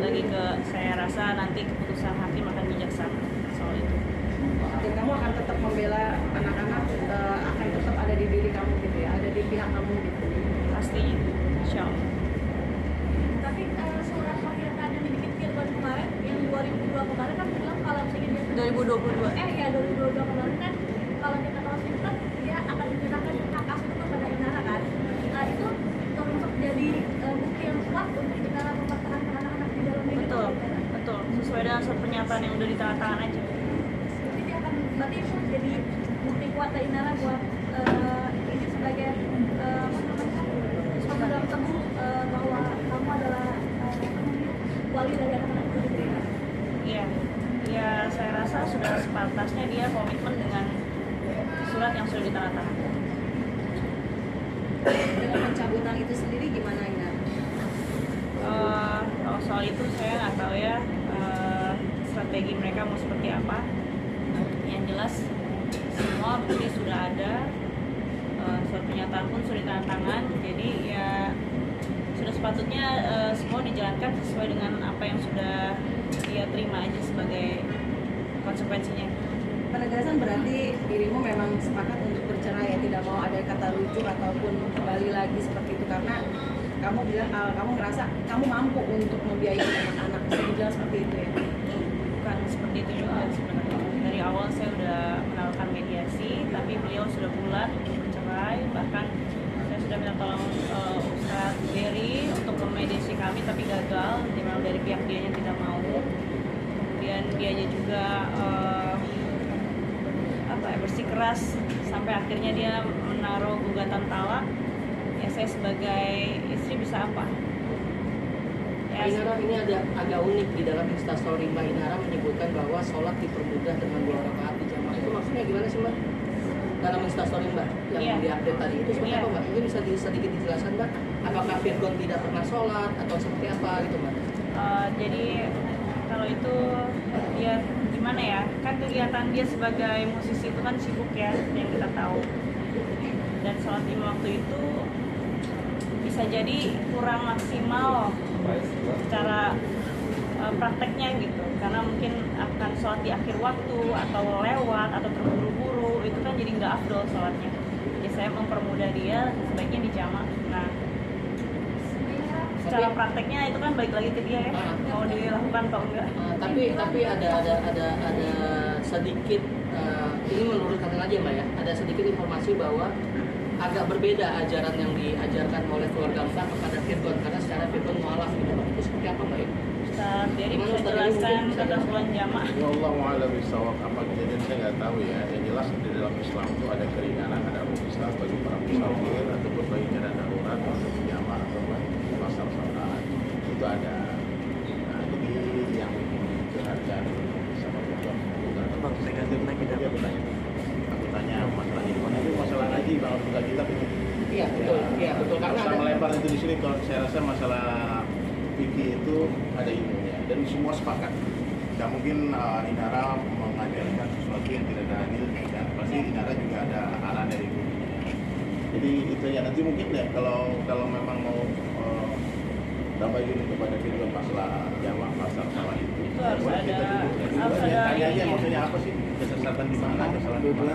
lagi ke, saya rasa nanti keputusan hakim akan bijaksana soal itu. Dan kamu akan tetap membela anak-anak, akan tetap ada di diri kamu gitu ya, ada di pihak kamu gitu. Pastinya, insya Allah. Tapi surat pernyataan yang dibikin Firman kemarin yang 2002 kemarin kan bilang kalau misalnya dia 2022. ya 2022 kemarin kan kalau kita tahu Twitter dia akan menyerahkan hak asuh itu kepada Inara kan. Nah itu termasuk jadi bukti yang kuat untuk Inara mempertahankan anak-anak di dalam ini. Betul, betul. Sesuai dengan surat pernyataan yang udah ditandatangan aja. Jadi dia akan berarti itu jadi bukti kuat dari Inara buat ini sebagai pemegang teguh bahwa kamu adalah wali dari anak-anak itu. Iya, ya saya rasa sudah sepantasnya dia komitmen dengan surat yang sudah ditandatangan. Dengan pencabutan itu sendiri gimana Ina? Kalau soal itu saya nggak tahu ya strategi mereka mau seperti apa. Yang jelas semua bukti sudah ada, surat pernyataan pun sudah ditandatangan. Jadi ya sudah sepatutnya semua dijalankan sesuai dengan apa yang sudah dia terima aja sebagai konsekuensinya. Penegasan berarti dirimu memang sepakat untuk bercerai ya, tidak mau ada kata rujuk ataupun kembali lagi seperti itu karena kamu bilang kamu ngerasa kamu mampu untuk membiayai anak-anak, bisa dibilang seperti itu ya? Bukan seperti itu juga sebenarnya. Dari awal saya udah menawarkan mediasi, tapi beliau sudah bulat untuk bercerai. Bahkan saya sudah minta tolong Ustaz Berry untuk memediasi kami, tapi gagal. Dimana dari pihak dianya tidak mau. Kemudian dianya juga bersikeras sampai akhirnya dia menaruh gugatan talak. Ya saya sebagai istri bisa apa? Mbak Inara, ini ada agak unik di dalam instastory Mbak Inara menyebutkan bahwa sholat dipermudah dengan 2 rakaat di jamaah. Itu maksudnya gimana sih Mbak? Dalam instastory Mbak yang diupdate tadi itu seperti apa Mbak? Mungkin bisa sedikit dijelaskan Mbak? Apakah Firgon tidak pernah sholat atau seperti apa gitu Mbak? Jadi kalau itu dia gimana ya? Kan kegiatan dia sebagai musisi itu kan sibuk ya, yang kita tahu. Dan sholat lima waktu itu bisa jadi kurang maksimal secara prakteknya gitu, karena mungkin akan sholat di akhir waktu atau lewat atau terburu-buru, itu kan jadi nggak afdol sholatnya. Jadi saya mempermudah dia sebaiknya di jamak. Nah secara prakteknya itu kan balik lagi ke dia ya, mau dilakukan atau enggak. Tapi ada sedikit ini menurut kalian aja Mbak ya, ada sedikit informasi bahwa agak berbeda ajaran yang diajarkan oleh keluarga Mbak kepada Firgon, karena secara Firgon mualaf gitu. Itu seperti apa Mbak ya? Ustaz Berry bisa jelaskan tentang sholat jamaah. Ya Allah a'lam bishawab, apa kejadian saya nggak tahu ya. Yang jelas di dalam Islam itu ada keringanan, ada rukhsah bagi para musafir ataupun bagi keadaan darurat untuk jamaah atau pasar salat itu ada. Nah, jadi yang dijelaskan sama Firgon Bang, negatif lagi dia bertanya. Aku tanya masalah ini, itu masalah ngaji bang, bukan kita punya. Iya betul, iya betul karena Saya ada melebar itu di sini. Kalau saya rasa masalah fikih itu ada ilmunya dan semua sepakat. Tidak mungkin Inara mengajarkan sesuatu yang tidak ada ilmunya, dan pasti Inara juga ada arahan dari gurunya. Jadi itu ya, nanti mungkin ya kalau memang mau tambah ilmu kepada Firgon masalah jamaah pasar salah itu harus boleh kita ada- duduk harus ada tanya aja ilmunya. maksudnya apa sih, kesesatan di mana, kesalahan di mana,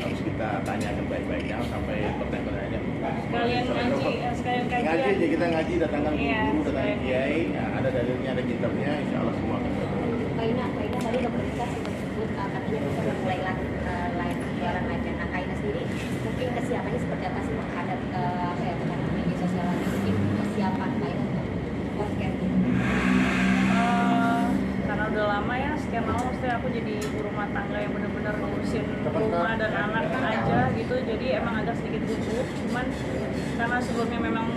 harus kita tanyakan baik-baiknya sampai pertanyaannya. Sekalian ngaji, sekalian Ngaji kajian. aja, kita ngaji, datangkan Iya, guru, datangkan baik. kiai, nah, ada dalilnya, ada kitabnya, insya Allah semua akan baik. Mbak Ina tadi udah berbicara sempat sebut katanya bisa memulai lain jualan lagi. Nah, Kak Ina sendiri mungkin kesiapannya seperti apa sih terhadap terhadap media sosial lagi? Mungkin kesiapan Kak Ina untuk podcast gitu. Karena udah lama ya, sekian lama maksudnya aku jadi ibu rumah tangga yang benar-benar ngurusin rumah dan anak aja gitu, jadi emang agak sedikit gugup. Cuman karena sebelumnya memang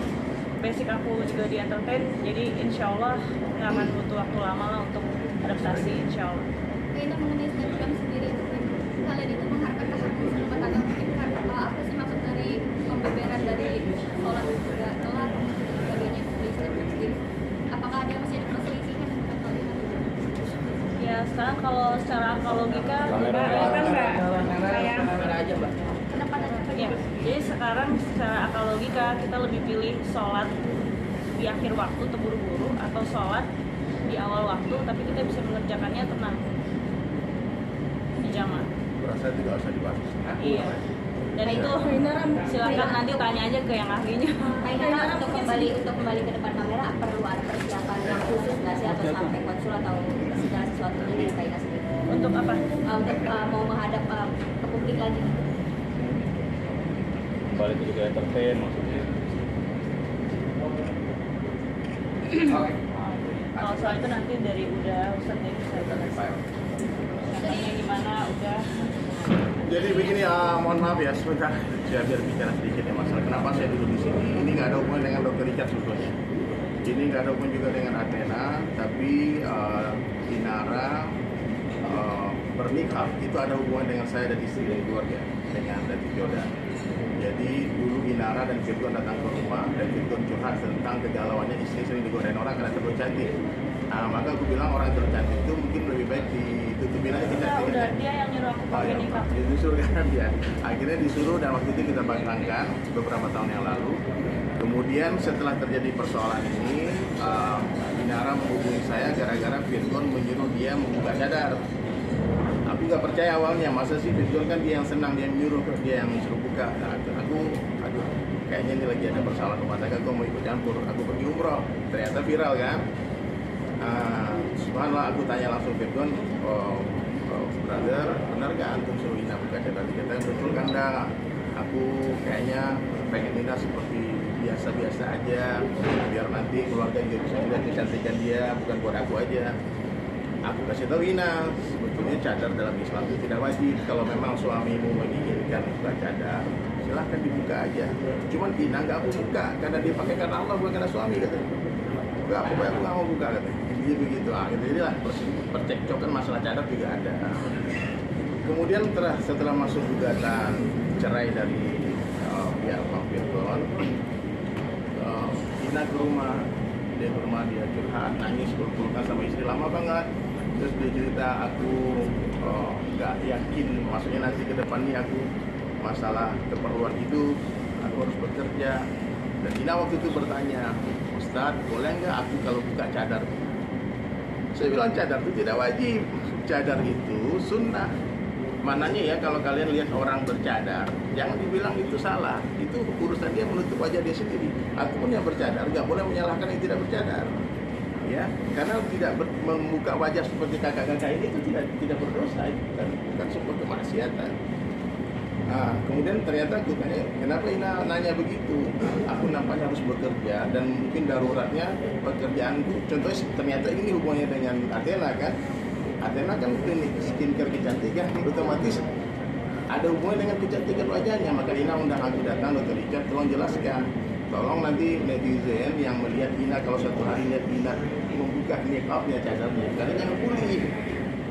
basic aku juga di entertain, jadi insya Allah nggak akan butuh waktu lama lah untuk adaptasi, insya Allah. Kayaknya mengenai Instagram sendiri kalian itu mengharapkan keharmonisan rumah tangga mungkin karena apa sih maksud dari pembeberan dari sholat juga telat dan sebagainya di Instagram sendiri? Apakah ada masih ada perselisihan tentang hal ini? Ya sekarang kalau secara akal logika enggak ya kan mbak sayang. kamera aja Mbak. Ya, jadi sekarang secara akal logika kita lebih pilih sholat di akhir waktu terburu-buru atau sholat di awal waktu tapi kita bisa mengerjakannya tenang di jamaah. Berasa itu nggak usah dibahas. Iya. Dan itu silakan nanti tanya aja ke yang ahlinya. Kak Inara, untuk kembali ke depan kamera perlu ada persiapan yang khusus nggak sih atau sampai konsul atau segala sesuatunya dari Kak Ina sendiri? Untuk apa? Untuk mau menghadap ke publik lagi. Kembali ke juga entertain maksudnya. Kalau soal itu nanti dari Ustadz dari saya. Caranya gimana udah. Jadi begini, mohon maaf ya sebentar, saya biar bicara sedikit ya masalah kenapa saya duduk di sini. Ini nggak ada hubungan dengan Dr. Richard sebetulnya. Ini nggak ada hubungan juga dengan Athena, tapi Inara bernikah itu ada hubungan dengan saya dan istri dan keluarga, dengan Datuk Jodan. Jadi dulu Inara dan Firgon datang ke rumah dan Firgon curhat tentang kegalauannya istri sering digodain orang karena terlalu cantik. Nah, maka aku bilang orang tercantik itu mungkin lebih baik ditutupin aja kita. Udah dia yang nyuruh aku pakai nikah. Disuruh kan dia. Akhirnya disuruh dan waktu itu kita batalkan beberapa tahun yang lalu. Kemudian setelah terjadi persoalan ini, Inara menghubungi saya gara-gara Firgon menyuruh dia membuka cadar. Aku nggak percaya awalnya, masa sih Firgon kan dia yang senang, dia yang nyuruh, dia yang suruh buka. Nah, aduh, kayaknya ini lagi ada persoalan rumah tangga, aku mau ikut campur. Aku pergi umroh, ternyata viral kan. Subhanallah, aku tanya langsung Firgon, brother, benar gak antum suruh Ina buka cadar? Dia kata, betul kan enggak, aku kayaknya pengen Ina seperti biasa-biasa aja, biar nanti keluarga juga bisa melihat kecantikan dia, bukan buat aku aja. Aku kasih tahu Ina, sebetulnya cadar dalam Islam itu tidak wajib. Kalau memang suamimu menginginkan buka cadar, silahkan dibuka aja. Cuman Ina nggak mau buka karena dia pakai karena Allah, bukan karena suami, katanya. Enggak, pokoknya aku nggak mau buka, katanya. Jadi begitu. Jadilah percekcokan masalah cadar juga ada. Kemudian setelah masuk gugatan cerai dari pihak Bang Firgon, Ina ke rumah, dia curhat, nangis, peluk-pelukan sama istri lama banget. Terus dia cerita, aku nggak yakin, maksudnya nanti ke depan ini aku masalah keperluan hidup, aku harus bekerja. Dan Ina waktu itu bertanya, Ustadz, boleh nggak aku kalau buka cadar? Saya bilang cadar itu tidak wajib, cadar itu sunnah. Mananya ya kalau kalian lihat orang bercadar, jangan dibilang itu salah. Itu urusan dia menutup wajah dia sendiri. Aku pun yang bercadar, nggak boleh menyalahkan yang tidak bercadar. Ya, karena tidak membuka wajah seperti kakak-kakak ini itu tidak berdosa, bukan sebuah kemaksiatan. Nah, kemudian ternyata aku tanya, kenapa Ina nanya begitu? Aku nampaknya harus bekerja dan mungkin daruratnya pekerjaanku. Contohnya ternyata ini hubungannya dengan Athena kan? Athena kan klinik skincare kecantikan, otomatis ada hubungan dengan kecantikan wajahnya. Maka Ina undang aku datang, Dr. Richard, tolong jelaskan. Tolong nanti netizen yang melihat Ina, kalau satu hari lihat Ina membuka niqabnya, cadarnya, karena jangan bully.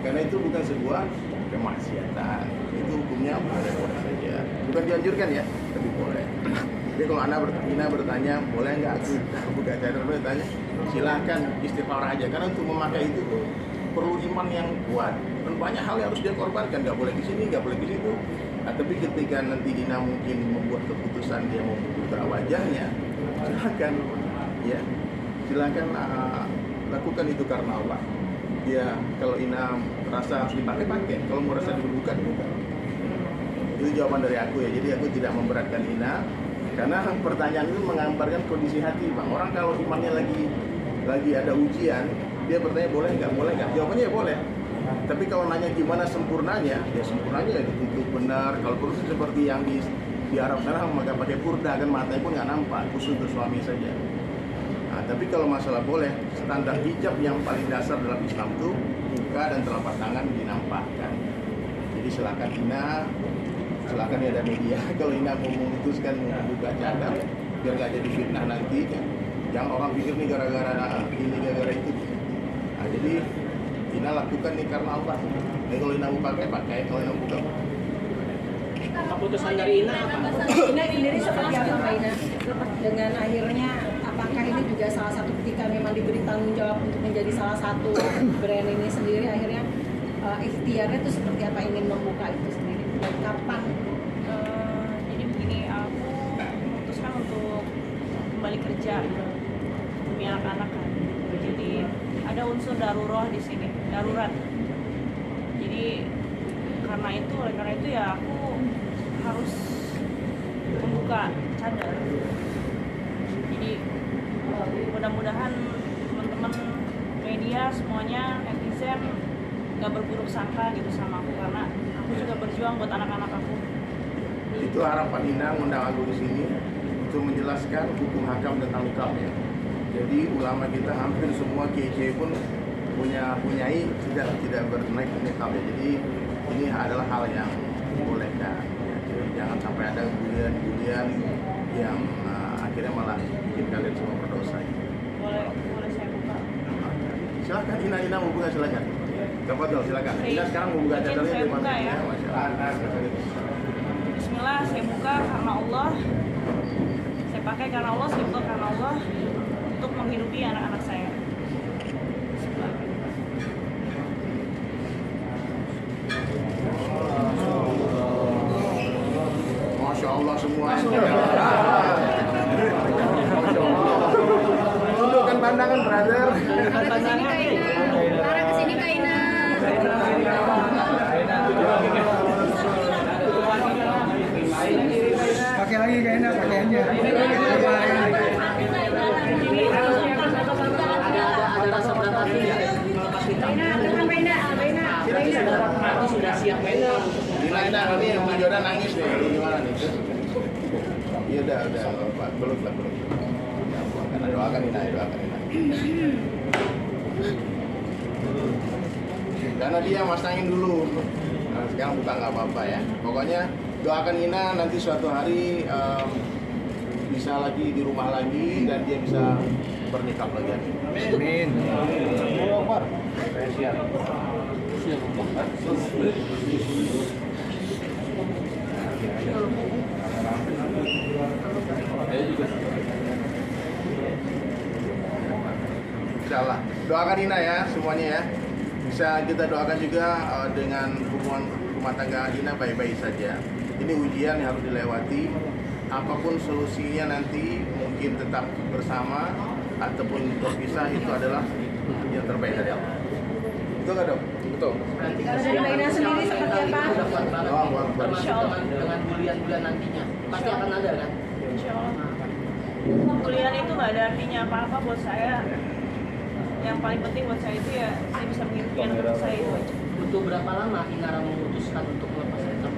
Karena itu bukan sebuah kemaksiatan. Itu hukumnya boleh-boleh saja. Bukan dianjurkan ya, tapi boleh. Jadi kalau Ina bertanya, boleh nggak aku buka cadar? Bertanya, silahkan istighfar aja. Karena untuk memakai itu tuh perlu iman yang kuat dan banyak hal yang harus dia korbankan. Nggak boleh di sini, nggak boleh di situ. Nah, tapi ketika nanti Ina mungkin membuat keputusan dia mau membuka wajahnya, silahkan, ya, silahkan lakukan itu karena Allah. Ya, kalau Ina rasa harus dipakai, kalau mau rasa dibuka. Itu jawaban dari aku ya. Jadi aku tidak memberatkan Ina, karena pertanyaan itu menggambarkan kondisi hati, Bang. Orang kalau imannya lagi ada ujian, dia bertanya boleh nggak? Jawabannya ya boleh. Tapi kalau nanya gimana sempurnanya, ya sempurnanya ya ditutup benar. Kalau perlu seperti yang di Arab sana, maka pakai purda kan, matanya pun nggak nampak, khusus untuk suami saja. Nah, tapi kalau masalah boleh, standar hijab yang paling dasar dalam Islam itu buka dan telapak tangan dinampakkan. Jadi silakan Ina, silakan ya ada media. Kalau Ina mau memutuskan membuka cadar, biar nggak jadi fitnah nanti kan. Jangan orang pikir nih gara-gara ini, gara-gara itu. Nah, jadi Ina lakukan nih karena Allah. Jadi kalau Ina mau pakai, kalau Ina buka. Keputusan dari Ina apa? Ina sendiri seperti apa, Mbak Ina? Dengan akhirnya, apakah ini juga salah satu ketika memang diberi tanggung jawab untuk menjadi salah satu brand ini sendiri, akhirnya ikhtiarnya itu seperti apa, ingin membuka itu sendiri? Dan kapan? Jadi begini, aku memutuskan untuk kembali kerja. demi anak-anak kan. Jadi ada unsur darurat di sini, darurat. Jadi oleh karena itu ya aku harus membuka cadar. Jadi mudah-mudahan teman-teman media semuanya, netizen nggak berburuk sangka gitu sama aku, karena aku juga berjuang buat anak-anak aku. Itu harapan Ina ngundang aku di sini untuk menjelaskan hukum hakam tentang nikah ya. Jadi ulama kita hampir semua kiai pun punyai tidak bernaik nikah ya. Jadi ini adalah hal yang dibolehkan. Ya. Jadi jangan sampai ada bulian yang akhirnya malah bikin kalian semua berdosa. Boleh saya buka? Silakan Ina mau buka silakan. Kepadol silakan. Ina sekarang mau buka cadarnya saya buka ya. Bismillah, saya buka karena Allah. Saya pakai karena Allah, saya buka karena Allah untuk menghidupi anak-anak saya. Bismillah. Masya Allah semuanya. Tundukkan pandangan, brother. Lara kesini Kak Ina. Pakai lagi kayaknya pakaiannya. Ada rasa berat hati ya melepas nikah. Sudah siap mental. Ina ini yang Mbak Jodan nangis nih, gimana nih? Iya udah, belum. Karena doakan Ina. Karena dia masangin dulu. Nah, sekarang buka nggak apa-apa ya. Pokoknya doakan Ina nanti suatu hari bisa lagi di rumah lagi dan dia bisa bernikah lagi. Amin. Siap. Insyaallah. Doakan Ina ya semuanya ya. Bisa kita doakan juga dengan hubungan rumah tangga Ina baik-baik saja. Ini ujian yang harus dilewati. Apapun solusinya nanti mungkin tetap bersama ataupun berpisah itu adalah yang terbaik dari Allah. Betul nggak dok? Betul. Nanti Kalau dari Mbak Ina sendiri seperti apa? udah kuat banget. Oh, kuat. Termasuk dengan bulian-bulian nantinya. Pasti akan ada kan? Insya Allah. Kuliah itu nggak ada artinya apa-apa buat saya. Yang paling penting buat saya itu ya saya bisa menghidupi anak saya itu aja. Butuh berapa lama Inara memutuskan untuk melepas nikah?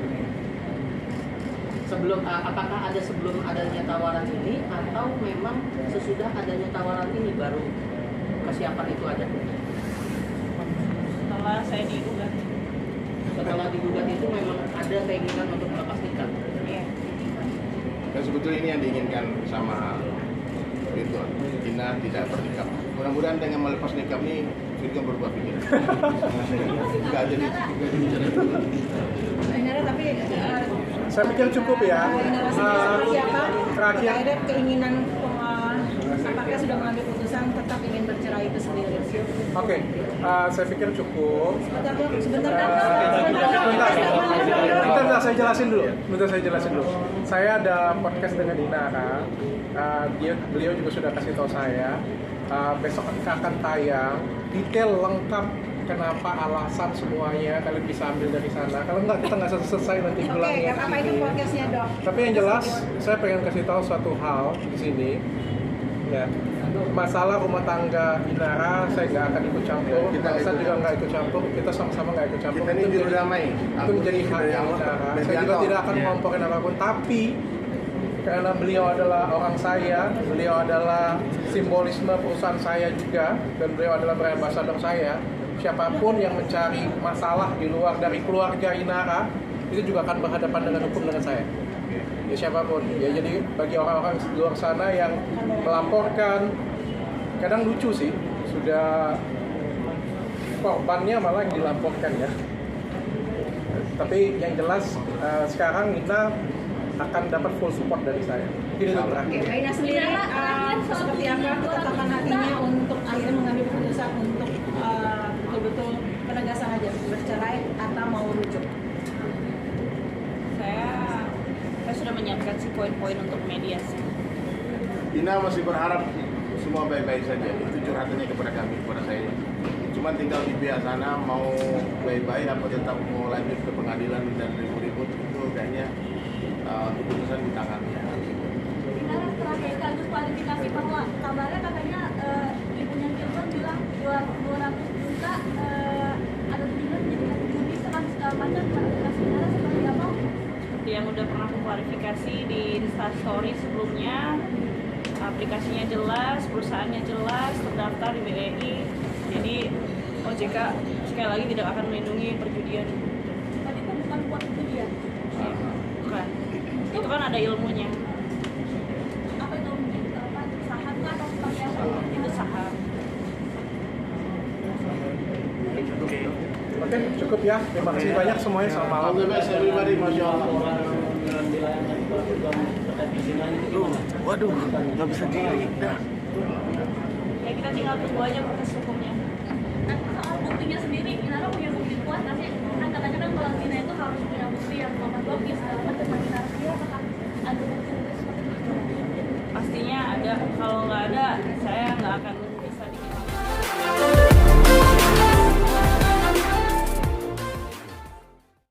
Apakah ada sebelum adanya tawaran ini atau memang sesudah adanya tawaran ini baru kesiapan itu ada? Setelah saya digugat. Setelah digugat itu memang ada keinginan untuk melepas nikah. Iya. Dan sebetulnya ini yang diinginkan sama Ridwan. Ina tidak bernikah. Mudah-mudahan dengan melepas nikah ini Ridwan berubah pikiran. Enggak jadi bicara itu. Inara tapi Saya pikir cukup ya. Inara sendiri seperti apa? Terakhir. Terkait keinginan apakah sudah mengambil keputusan tetap ingin bercerai itu sendiri? Oke, saya pikir cukup. Sebentar. Saya jelasin dulu. Saya ada podcast dengan Dina kan. Beliau juga sudah kasih tahu saya. Besok akan tayang detail lengkap kenapa alasan semuanya. Kalian bisa ambil dari sana. Kalau enggak kita nggak selesai nanti bilangnya. Oke, apa itu podcastnya dok? Tapi yang jelas saya pengen kasih tahu suatu hal di sini. Ya, masalah rumah tangga Inara saya nggak akan ikut campur, saya juga nggak ikut campur, kita sama-sama nggak ikut campur. Kita ini juru damai. Itu menjadi hak Inara. Saya juga tidak akan ngomporin apapun. Tapi karena beliau adalah orang saya, beliau adalah simbolisme perusahaan saya juga, dan beliau adalah brand ambassador saya. Siapapun yang mencari masalah di luar dari keluarga Inara itu juga akan berhadapan dengan hukum dengan saya. Ya siapapun ya, jadi bagi orang-orang di luar sana yang melaporkan, kadang lucu sih, sudah korbannya malah yang dilaporkan ya. Tapi yang jelas sekarang Ina akan dapat full support dari saya. Ini itu terakhir. Mbak Ina sendiri seperti apa ketetapan hatinya untuk akhirnya mengambil keputusan untuk betul-betul penegasan aja bercerai atau mau rujuk? Saya sudah menyiapkan sih poin-poin untuk mediasi. Ina masih berharap semua baik-baik saja. Itu curhatannya kepada kami, kepada saya. Cuman tinggal di pihak sana mau baik-baik apa tetap mau lanjut ke pengadilan dan ribut-ribut itu kayaknya keputusan di tangannya. Inara terakhir sekaligus klarifikasi bahwa kabarnya katanya ibunya Gilbert bilang 200 juta ada tujuan jadi judi segala macam. Klarifikasi Inara seperti apa? Seperti yang udah pernah aku klarifikasi di Instastory sebelumnya, aplikasinya jelas, perusahaannya jelas, terdaftar di BNI. Jadi OJK sekali lagi tidak akan melindungi perjudian. Berarti itu bukan buat perjudian. Bukan. Itu kan ada ilmunya. Apa itu saham kah atau seperti apa? Itu saham. Oke, cukup ya. Terima kasih banyak semuanya. Selamat malam. All the best everybody, Masya Allah. Waduh, nggak bisa diri. Dah. Ya kita tinggal tunggu aja proses hukumnya. Nah, soal buktinya sendiri, Inara punya bukti kuat nggak sih? Kan katanya kan kalau Tina itu harus punya bukti yang logis segala macam. Inara sendiri apakah ada bukti seperti itu? Pastinya ada. Kalau nggak ada, saya nggak akan